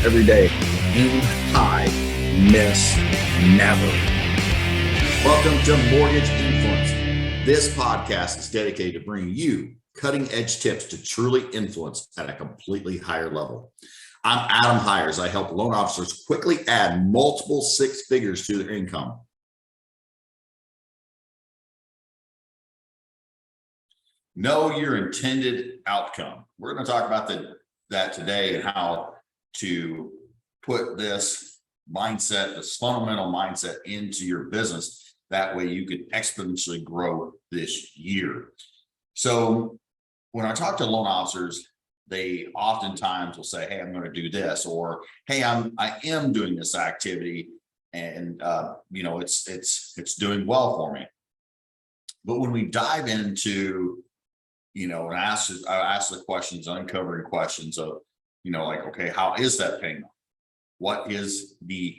every day. Aim high, miss never. Welcome to Mortgage Influence. This podcast is dedicated to bringing you cutting-edge tips to truly influence at a completely higher level. I'm Adam Hires. I help loan officers quickly add multiple six figures to their income. Know your intended outcome. We're going to talk about that today and how to put this mindset, this fundamental mindset into your business. That way you can exponentially grow this year. So when I talk to loan officers, they oftentimes will say, hey, I'm going to do this, or hey, I am doing this activity and it's doing well for me. But when we dive into and I ask the questions, uncovering questions of, like, okay, how is that paying? What is the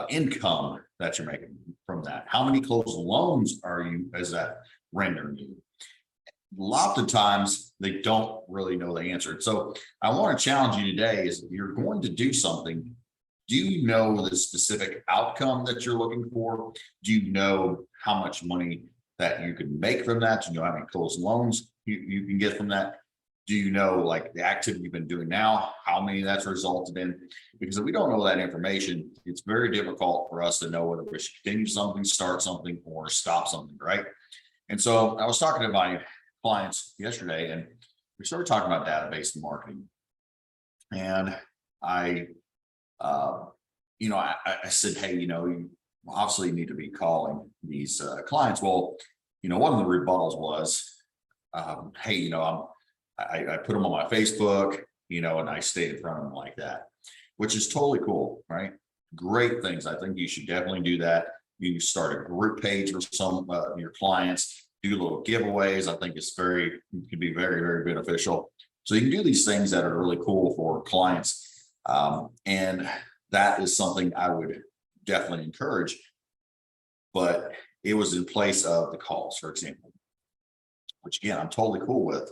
income that you're making from that? How many closed loans is that rendering you? A lot of times they don't really know the answer. So I want to challenge you today is if you're going to do something, do you know the specific outcome that you're looking for? Do you know how much money that you can make from that? Do you know how many closed loans you can get from that? Do you know, like, the activity you've been doing now, how many that's resulted in? Because if we don't know that information, it's very difficult for us to know whether we should continue something, start something, or stop something, right? And so I was talking to my clients yesterday, and we started talking about database and marketing. And I said, hey, you obviously need to be calling these clients. Well, one of the rebuttals was, hey, I put them on my Facebook, and I stay in front of them like that, which is totally cool, right? Great things. I think you should definitely do that. You can start a group page for some of your clients, do little giveaways. I think it could be very, very beneficial. So you can do these things that are really cool for clients. And that is something I would definitely encourage, but it was in place of the calls, for example, which again, I'm totally cool with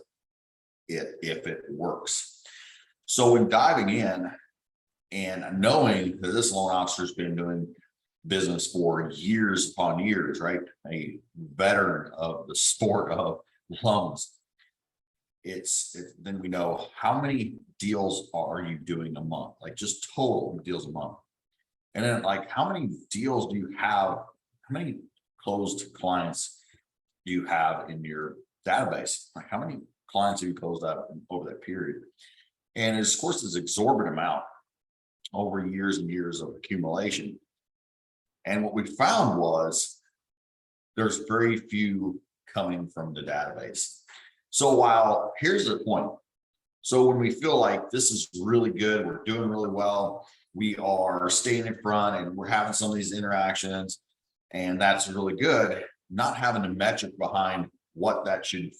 it if it works. So when diving in and knowing that this loan officer has been doing business for years upon years, right? A veteran of the sport of loans. Then we know how many deals are you doing a month, like just total deals a month. And then, like, how many deals do you have? How many closed clients do you have in your database? Like, how many clients have you closed out over that period? And of course, this exorbitant amount over years and years of accumulation. And what we found was there's very few coming from the database. So here's the point. So when we feel like this is really good, we're doing really well, we are staying in front and we're having some of these interactions, and that's really good, not having a metric behind what that should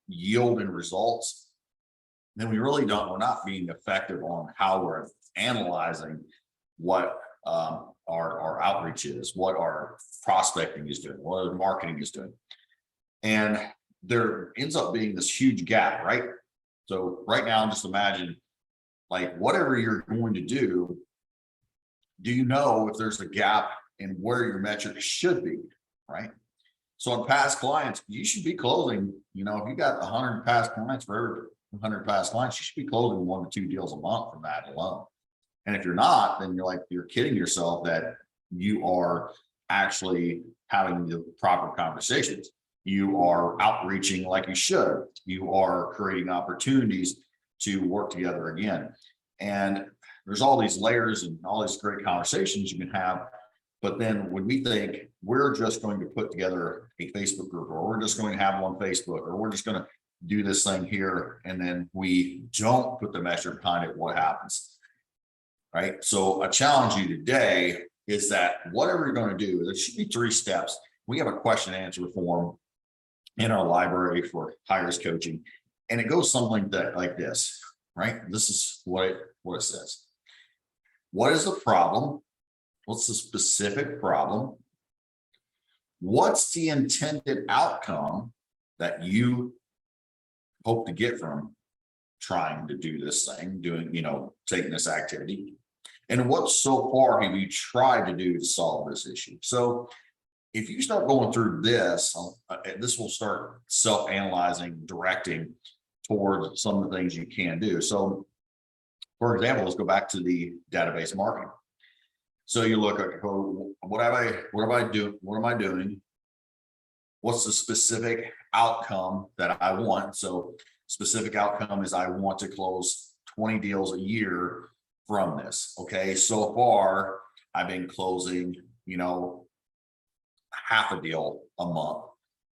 yield in results, then we're not being effective on how we're analyzing what our outreach is, what our prospecting is doing, what our marketing is doing. And there ends up being this huge gap, right? So right now, just imagine, like, whatever you're going to do you know if there's a gap in where your metrics should be, right? So on past clients, you should be closing, if you got 100 past clients, for every 100 past clients, you should be closing 1 to 2 deals a month from that alone. And if you're not, then you're kidding yourself that you are actually having the proper conversations. You are outreaching like you should. You are creating opportunities to work together again. And there's all these layers and all these great conversations you can have. But then when we think we're just going to put together a Facebook group, or we're just going to have one Facebook, or we're just going to do this thing here, and then we don't put the measure behind it, what happens? Right? So I challenge you today is that whatever you're going to do, there should be 3 steps. We have a question and answer form in our library for hires coaching, and it goes something like this, right? This is what it says. What is the problem? What's the specific problem? What's the intended outcome that you hope to get from trying to do this thing, taking this activity. And what so far have you tried to do to solve this issue? So if you start going through this, this will start self-analyzing, directing towards some of the things you can do. So for example, let's go back to the database marketing. So you look at, what am I doing? What's the specific outcome that I want? So specific outcome is I want to close 20 deals a year from this. Okay. So far I've been closing, half a deal a month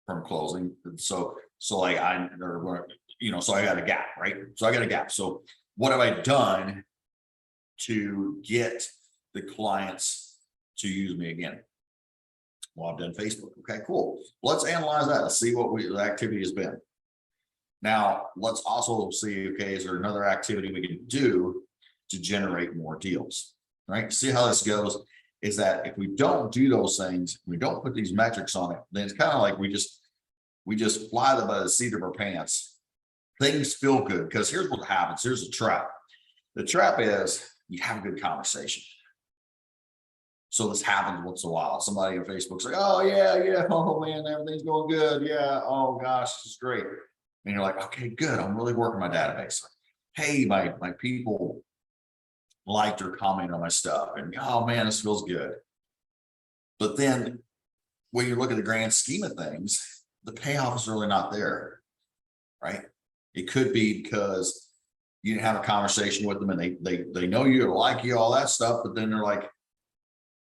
from closing. So like so I got a gap, right? So I got a gap. So what have I done to get the clients to use me again? Well, I've done Facebook. Okay, cool. Let's analyze that. Let's see what the activity has been. Now, let's also see, okay, is there another activity we can do to generate more deals, right? See how this goes is that if we don't do those things, we don't put these metrics on it, then it's kind of like we just fly by the seat of our pants. Things feel good because here's what happens. Here's a trap. The trap is you have a good conversation. So this happens once in a while. Somebody on Facebook's like, oh yeah, oh man, everything's going good. Yeah, oh gosh, this is great. And you're like, okay, good. I'm really working my database. Hey, my people liked or commented on my stuff. And oh man, this feels good. But then when you look at the grand scheme of things, the payoff is really not there, right? It could be because you didn't have a conversation with them and they know you, like you, all that stuff, but then they're like,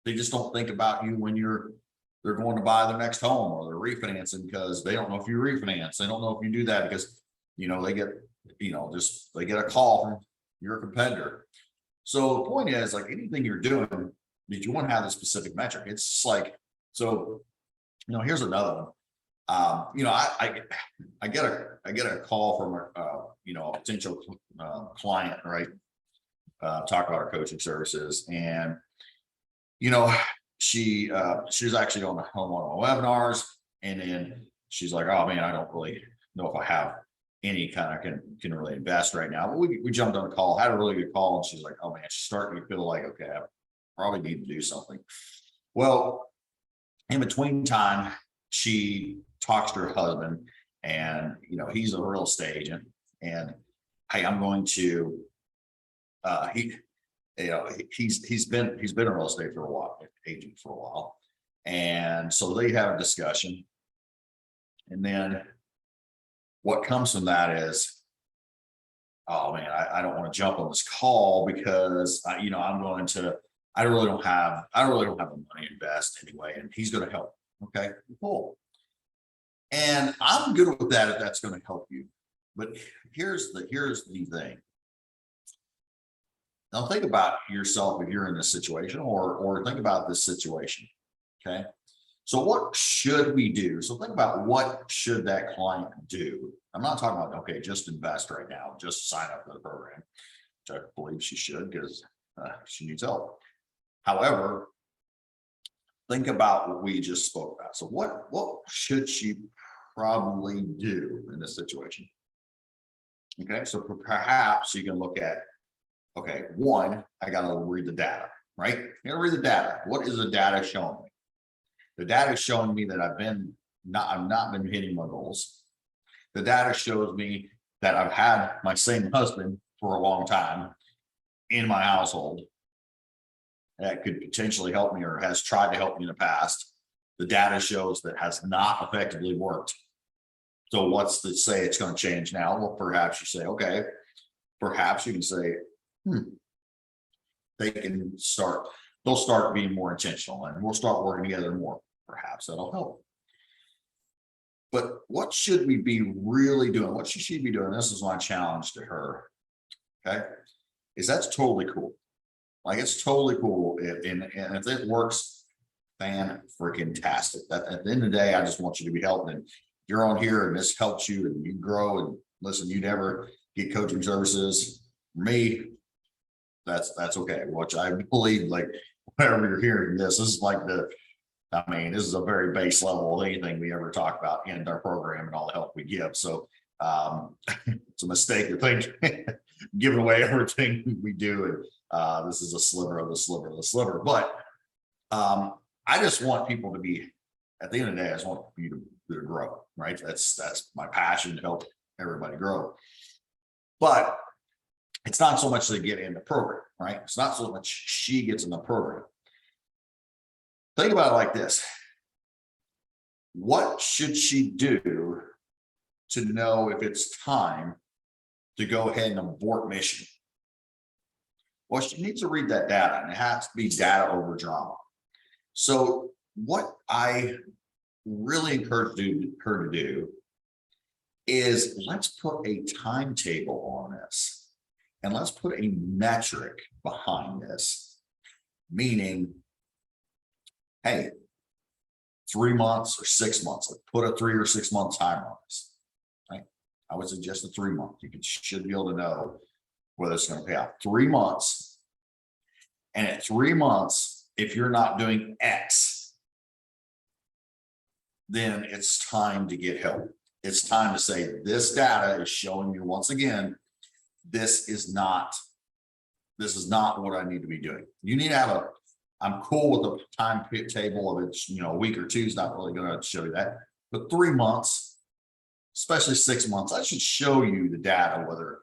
they just don't think about you when they're going to buy their next home or they're refinancing because they don't know if you refinance. They don't know if you do that because, they get, they get a call from your competitor. So the point is, like, anything you're doing, that you want to have the specific metric. It's like, so, here's another one. I get a call from a potential client, right? Talk about our coaching services, and she was actually on one of my webinars, and then she's like, oh man, I don't really know if I have any kind of can really invest right now. But we jumped on a call, had a really good call, and she's like, oh man, she's starting to feel like, okay, I probably need to do something. Well, in between time, she talks to her husband, and he's a real estate agent, and hey, I'm going to he's been a real estate for a while, agent for a while. And so they have a discussion. And then what comes from that is, oh man, I don't want to jump on this call because I really don't have the money to invest anyway. And he's going to help. Okay, cool. And I'm good with that if that's going to help you. But here's the thing. Now think about yourself if you're in this situation, or think about this situation. Okay. So what should we do? So think about what should that client do? I'm not talking about, okay, just invest right now, just sign up for the program, which I believe she should because she needs help. However, think about what we just spoke about. So what should she probably do in this situation? Okay. So perhaps you can look at, okay, one, I got to read the data, right? I got to read the data. What is the data showing me? The data is showing me that I've not been hitting my goals. The data shows me that I've had my same husband for a long time in my household that could potentially help me or has tried to help me in the past. The data shows that has not effectively worked. So what's to say it's going to change now? Well, perhaps you say, okay, perhaps you can say, they'll start being more intentional and we'll start working together more. Perhaps that'll help. But what should we be really doing? What should she be doing? This is my challenge to her. Okay. Is that's totally cool. Like, it's totally cool. And if it works, fan-freaking-tastic. At the end of the day, I just want you to be helping. And you're on here and this helps you and you grow and listen, you never get coaching services. For me, that's okay. Which I believe, like, whatever you're hearing this is like this is a very base level of anything we ever talk about in our program and all the help we give. So It's a mistake to think giving away everything we do. And this is a sliver of the sliver of the sliver. But I just want people to be, at the end of the day, I just want you to grow, right? That's my passion, to help everybody grow. But it's not so much to get in the program, right? It's not so much she gets in the program. Think about it like this. What should she do to know if it's time to go ahead and abort mission? Well, she needs to read that data, and it has to be data over drama. So what I really encourage her to do is, let's put a timetable on this, and let's put a metric behind this, meaning, hey, 3 months or 6 months, like put a 3 or 6 month time on this, right? I would suggest a 3 month. Should be able to know whether it's going to pay out 3 months. And at 3 months, if you're not doing X, then it's time to get help. It's time to say, this data is showing you once again, this is not what I need to be doing. You need to have I'm cool with the time table of it's, a week or two is not really going to show you that, but 3 months, especially 6 months, that should show you the data, whether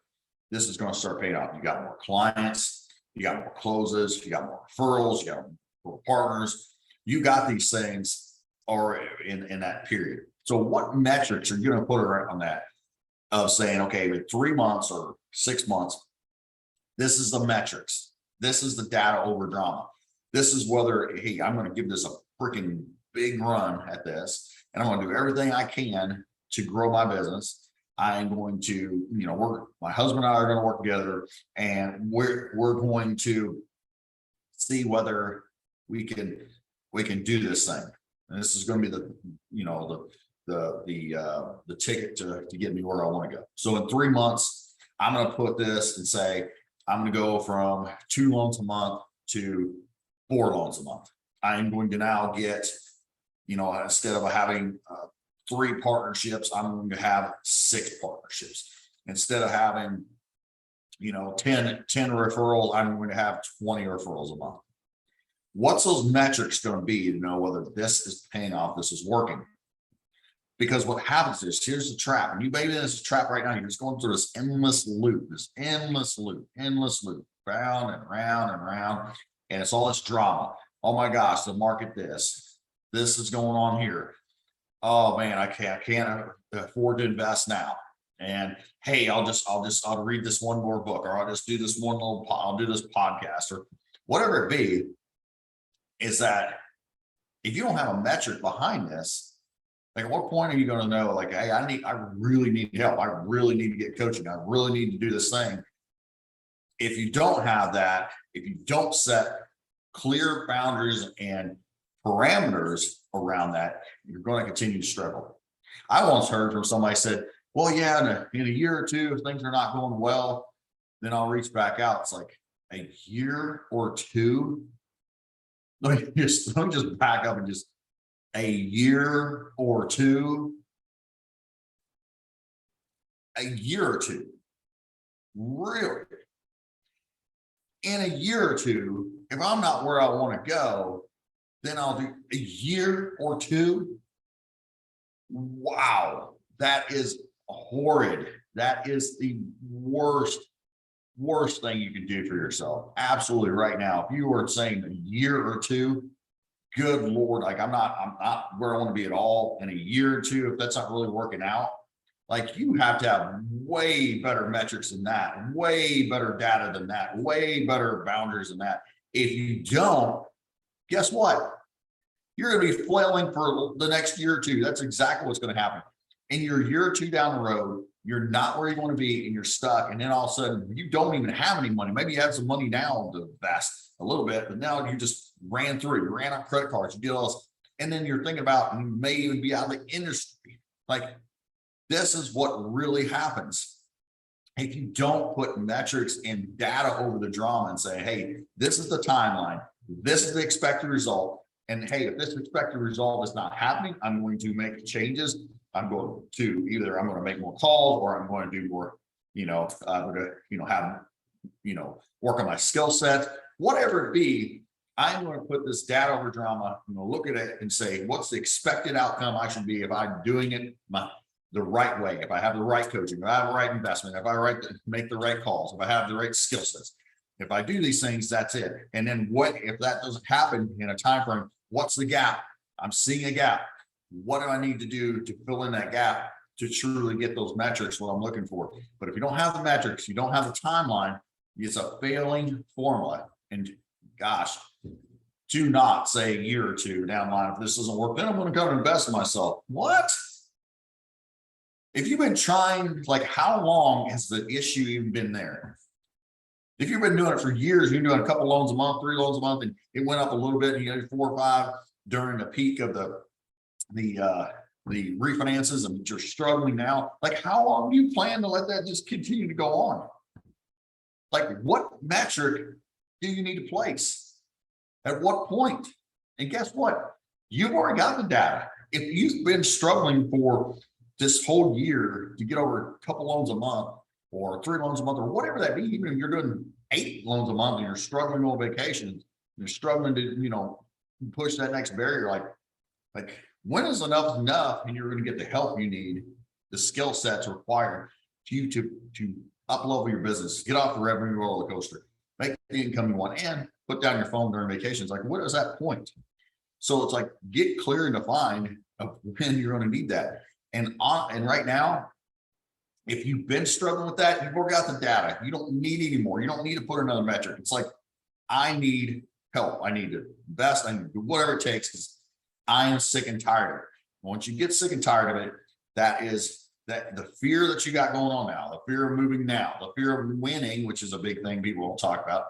this is going to start paying off. You got more clients, you got more closes, you got more referrals, you got more partners, you got these things are in that period. So what metrics are you going to put around on that of saying, okay, with 3 months or 6 months, this is the metrics. This is the data over drama. This is whether, hey, I'm going to give this a freaking big run at this, and I'm going to do everything I can to grow my business. I'm going to, work. My husband and I are going to work together, and we're going to see whether we can do this thing. And this is going to be the ticket to get me where I want to go. So in 3 months, I'm going to put this and say, I'm going to go from 2 loans a month to 4 loans a month. I'm going to now get, instead of having 3 partnerships, I'm going to have 6 partnerships. Instead of having, 10 referrals, I'm going to have 20 referrals a month. What's those metrics going to be to know whether this is paying off, this is working? Because what happens is, here's the trap, and you maybe this is a trap right now. You're just going through this endless loop, round and round and round, and it's all this drama. Oh my gosh, the market, this is going on here. Oh man, I can't afford to invest now. And hey, I'll read this one more book, or I'll just do this I'll do this podcast, or whatever it be. Is that if you don't have a metric behind this, like, at what point are you going to know, like, hey, I really need help. I really need to get coaching. I really need to do this thing. If you don't have that, if you don't set clear boundaries and parameters around that, you're going to continue to struggle. I once heard from somebody said, well, yeah, in a year or two, if things are not going well, then I'll reach back out. It's like, a year or two. Let me just back up and just, a year or two. A year or two. Really? In a year or two, if I'm not where I want to go, then I'll do a year or two. Wow, that is horrid. That is the worst thing you can do for yourself. Absolutely, right now. If you were saying a year or two, good Lord, like I'm not where I want to be at all in a year or two. If that's not really working out, like, you have to have way better metrics than that, way better data than that, way better boundaries than that. If you don't, guess what? You're going to be flailing for the next year or two. That's exactly what's going to happen. And you're a year or two down the road, you're not where you want to be, and you're stuck. And then all of a sudden, you don't even have any money. Maybe you have some money now to invest a little bit, but now you just ran out credit cards, you did all this. And then you're thinking about, you may even be out of the industry. Like, this is what really happens. If you don't put metrics and data over the drama and say, hey, this is the timeline, this is the expected result. And hey, if this expected result is not happening, I'm going to make changes. I'm going to either I'm going to make more calls or I'm going to do more, I'm going to, have, work on my skill set, whatever it be. I'm going to put this data over drama. I'm going to look at it and say, what's the expected outcome I should be if I'm doing it the right way, if I have the right coaching, if I have the right investment, if I make the right calls, if I have the right skill sets. If I do these things, that's it. And then what if that doesn't happen in a time frame? What's the gap? I'm seeing a gap. What do I need to do to fill in that gap to truly get those metrics, what I'm looking for? But if you don't have the metrics, you don't have the timeline, it's a failing formula. And gosh, do not say a year or two down the line, if this doesn't work, then I'm going to go and invest in myself. What? If you've been trying, like, how long has the issue even been there? If you've been doing it for years, you're doing a couple loans a month, 3 loans a month, and it went up a little bit, 4 or 5 during the peak of the refinances, and you're struggling now. Like, how long do you plan to let that just continue to go on? Like, what metric do you need to place? At what point? And guess what? You've already got the data. If you've been struggling for this whole year to get over a couple loans a month or 3 loans a month or whatever that be, even if you're doing 8 loans a month and you're struggling on vacation, you're struggling to, push that next barrier, like when is enough and you're going to get the help you need, the skill sets required to up level your business, get off the revenue roller coaster, make the income you want, and put down your phone during vacations. Like, what is that point? So it's like, get clear and defined of when you're going to need that. And right now, if you've been struggling with that, you've already got the data. You don't need any more. You don't need to put another metric. It's like, I need help. I need to invest. I need to do whatever it takes because I am sick and tired of it. Once you get sick and tired of it, that the fear that you got going on now, the fear of moving now, the fear of winning, which is a big thing people don't talk about.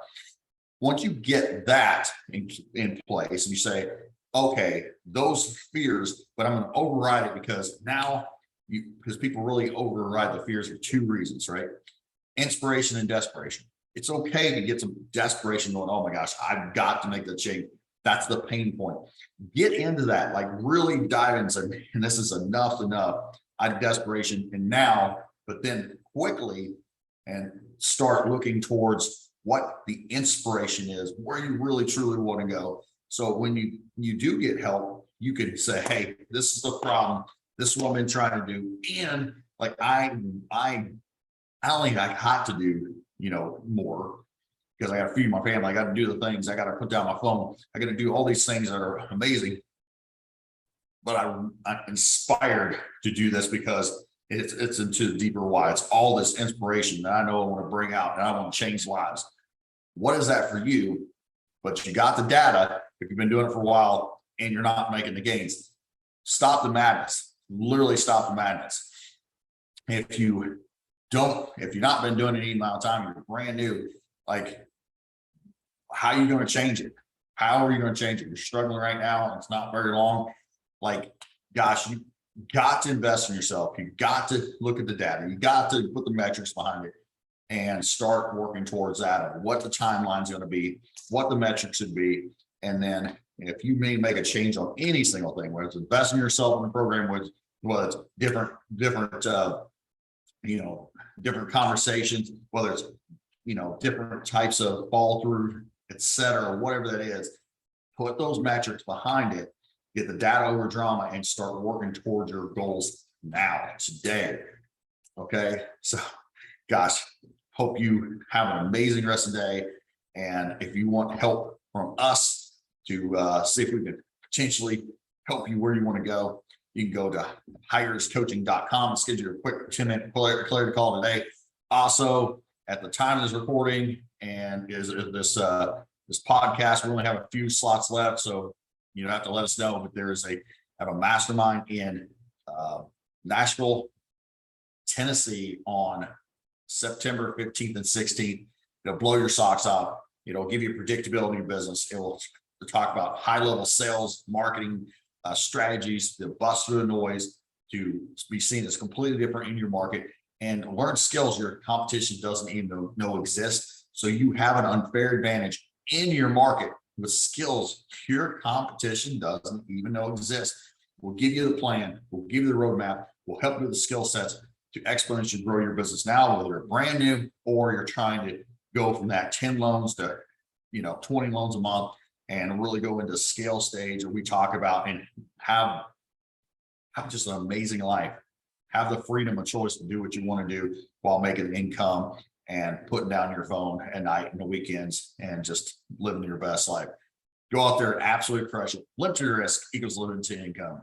Once you get that in place and you say, okay, those fears, but I'm going to override it because people really override the fears for 2 reasons, right? Inspiration and desperation. It's okay to get some desperation going, oh my gosh, I've got to make the change. That's the pain point. Get into that, like really dive into, and this is enough. I have desperation and now, but then quickly and start looking towards what the inspiration is, where you really truly want to go. So when you do get help, you can say, hey, this is the problem. This is what I've been trying to do. And like, I only got to do, more because I got to feed my family. I got to do the things. I got to put down my phone. I got to do all these things that are amazing. But I'm inspired to do this because it's into the deeper why. It's all this inspiration that I know I want to bring out and I want to change lives. What is that for you? But you got the data. If you've been doing it for a while and you're not making the gains, stop the madness. Literally stop the madness. If you've not been doing it any amount of time, you're brand new, like, how are you going to change it? How are you going to change it? You're struggling right now. It's not very long. Like, gosh, you got to invest in yourself. You got to look at the data. You got to put the metrics behind it and start working towards that of what the timeline's going to be, what the metrics should be. And then if you may make a change on any single thing, whether it's investing in yourself in the program, whether it's different different conversations, whether it's, different types of fall through, et cetera, whatever that is, put those metrics behind it, get the data over drama and start working towards your goals now, today. Okay. So gosh, hope you have an amazing rest of the day. And if you want help from us to see if we can potentially help you where you want to go, you can go to hirescoaching.com and schedule a quick 10-minute clarity call today. Also, at the time of this recording and is this podcast, we only have a few slots left, so you have to let us know. But there is have a mastermind in Nashville, Tennessee on September 15th and 16th. It'll blow your socks off. It'll give you predictability in business. It will talk about high-level sales, marketing strategies that bust through the noise to be seen as completely different in your market and learn skills your competition doesn't even know exist. So you have an unfair advantage in your market with skills your competition doesn't even know exist. We'll give you the plan. We'll give you the roadmap. will help you with the skill sets to exponentially grow your business now, whether you're brand new or you're trying to go from that 10 loans to, 20 loans a month and really go into scale stage where we talk about and have just an amazing life. Have the freedom of choice to do what you want to do while making income and putting down your phone at night and the weekends and just living your best life. Go out there, absolutely crush it. Live to your risk equals limited income.